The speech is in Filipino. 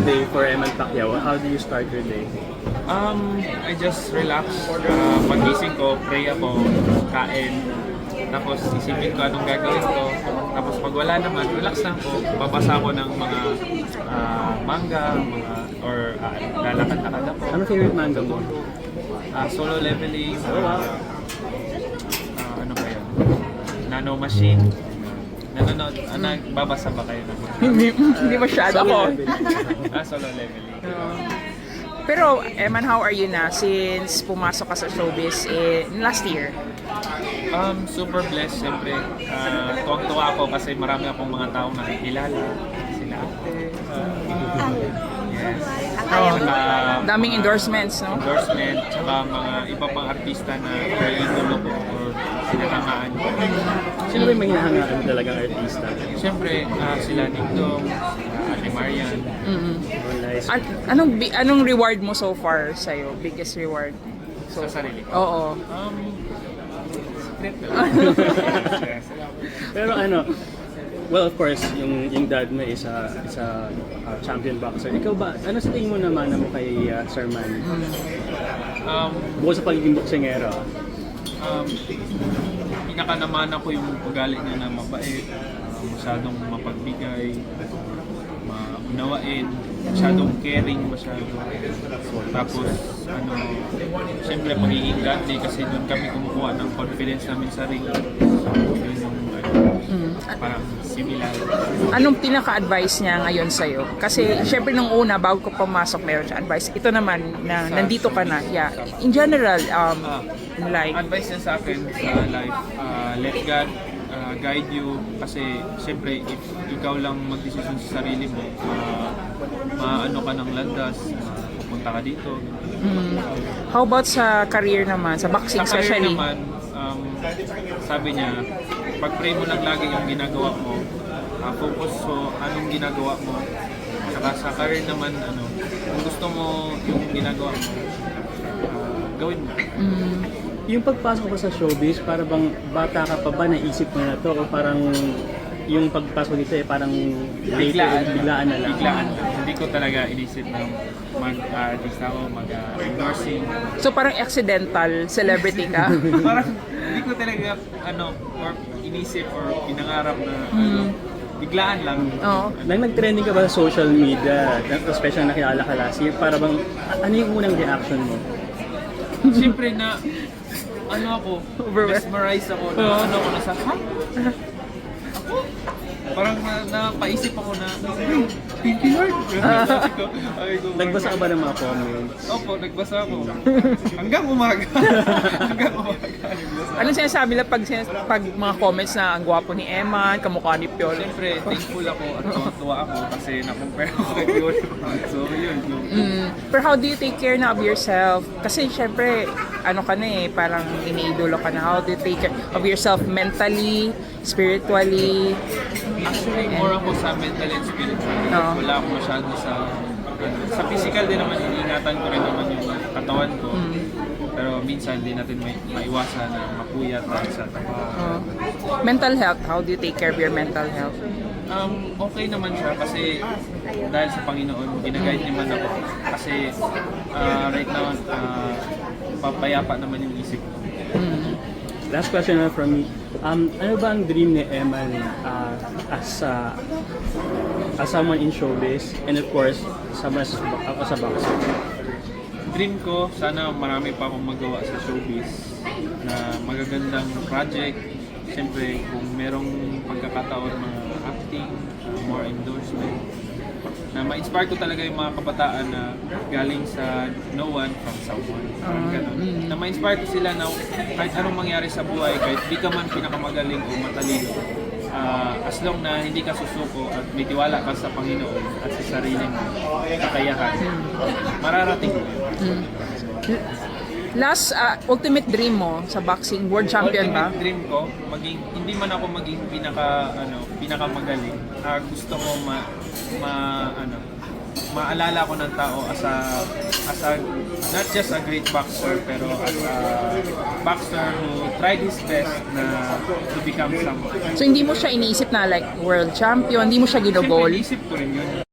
day for Eman Pacquiao? How do you start your day? I just relax. Pagising ko, pray ako, kain. Tapos isipin ko anong gagawin ko. Tapos pag wala naman, relax lang ko. Babasa ko ng mga manga, lalakad-lakad ako. Ano favorite manga mo? Solo leveling. Ano ba yun? Nano Machine. Nanonood, nagbabasa ba kayo ng mga? Hindi masyado ako. Solo leveling. Pero, Eman, how are you na since pumasok ka sa showbiz last year? Super blessed, siyempre. Tuwang-tuwa ako kasi marami akong mga taong nakikilala. Sila ate. Yes. Daming endorsements, no? Endorsement, tsaka mga iba pang artista na very idolo ko or sinahangaan ko. Sino ba yung mga hinahangaan mo talagang artista? Siyempre, sila Ningdong, Ate Marian. Oh, nice. Anong reward mo so far sa'yo? Biggest reward? Sa sarili ko. Oo. Secret na lang. Pero ano, well, of course, yung dad mo is a champion boxer. Ikaw ba, ano sa tingin mo naman mo kay Sir Manny? Bukod sa pagiging boksingero. Pinakanaman ako yung ugali niya na mabait, masyadong mapagbigay, maunawain, masyadong caring masyado. Tapos, siyempre pagiging godly kasi doon kami kumukuha ng confidence namin sa ring. So, yun yung parang similar. Anong pinaka-advice niya ngayon sa'yo? Kasi syempre nung una, bago ko pumasok, meron siya advice. Ito naman, na nandito ka na. Yeah. In general, like... Advice niya sa akin sa life, let God guide you. Kasi syempre, if ikaw lang mag-decision sa sarili mo, maano ka ng landas, pupunta ka dito. How about sa career naman, sa boxing Sa career especially? naman, sabi niya, pag-pray mo lang lagi yung ginagawa mo, focus so anong ginagawa mo. Saka sa career naman, kung gusto mo yung ginagawa mo, gawin mo. Yung pagpasok ko sa showbiz, para bang bata ka pa ba, naisip mo na to? O parang yung pagpasok dito parang biglaan na lang? Biglaan. Hindi ko talaga inisip na mag-artist ako, mag-endorsing. So parang accidental celebrity ka? Parang hindi ko talaga or inisip or pinangarap na biglaan lang. Oo. Nang nag-trending ka ba sa social media, especially nakilala ka last year, para bang, ano yung unang reaction mo? Siyempre na, ako, mesmerize ako na, ako na sa, ha? Ako? Parang napaisip ako na, thank you Lord. Nagbasa ka ba ng mga comments? Opo, nagbasa ako. Hanggang umaga. Hanggang umaga. Ano sinasabi lang pag mga comments na ang gwapo ni Eman, kamukha ni Piolo? Siyempre, thankful ako at tuwa ako kasi na-compare ako kay Piolo. So, yun. Pero how do you take care na of yourself? Kasi syempre, ka na parang iniidolo ka na. How do you take care of yourself mentally, spiritually? Actually, more ako sa mental and spiritual. Wala ako masyado sa physical din naman, iniingatan ko rin naman yung katawan ko. Pero minsan din natin maiwasan na mapuyat dahil sa trabaho. Mental health, how do you take care of your mental health? Okay naman siya kasi dahil sa Panginoon, ginaguide naman ako. Kasi right now, papayapa naman yung isip ko. Last question na from me. Ano ba ang dream ni Eman as someone in showbiz and of course someone as a boxer? Dream ko, sana marami pa akong magawa sa showbiz na magagandang project. Siyempre, kung merong pagkakataon mga acting, more endorsement, na ma-inspire ko talaga yung mga kabataan na galing sa no one from someone. Ganun. Na ma-inspire ko sila na kahit anong mangyari sa buhay, kahit di ka man pinakamagaling o matalino, as long na hindi ka susuko at may tiwala ka sa Panginoon at sa sariling kakayahan, mararating mo yun. Last ultimate dream mo sa boxing, world champion ba? Ultimate dream ko, hindi man ako maging pinakamagaling. Gusto ko maalala ko ng tao as a not just a great boxer pero as a boxer who tried his best na to become someone. So hindi mo siya iniisip na like world champion, hindi mo siya ginogol? Siyempre, isip ko rin yun.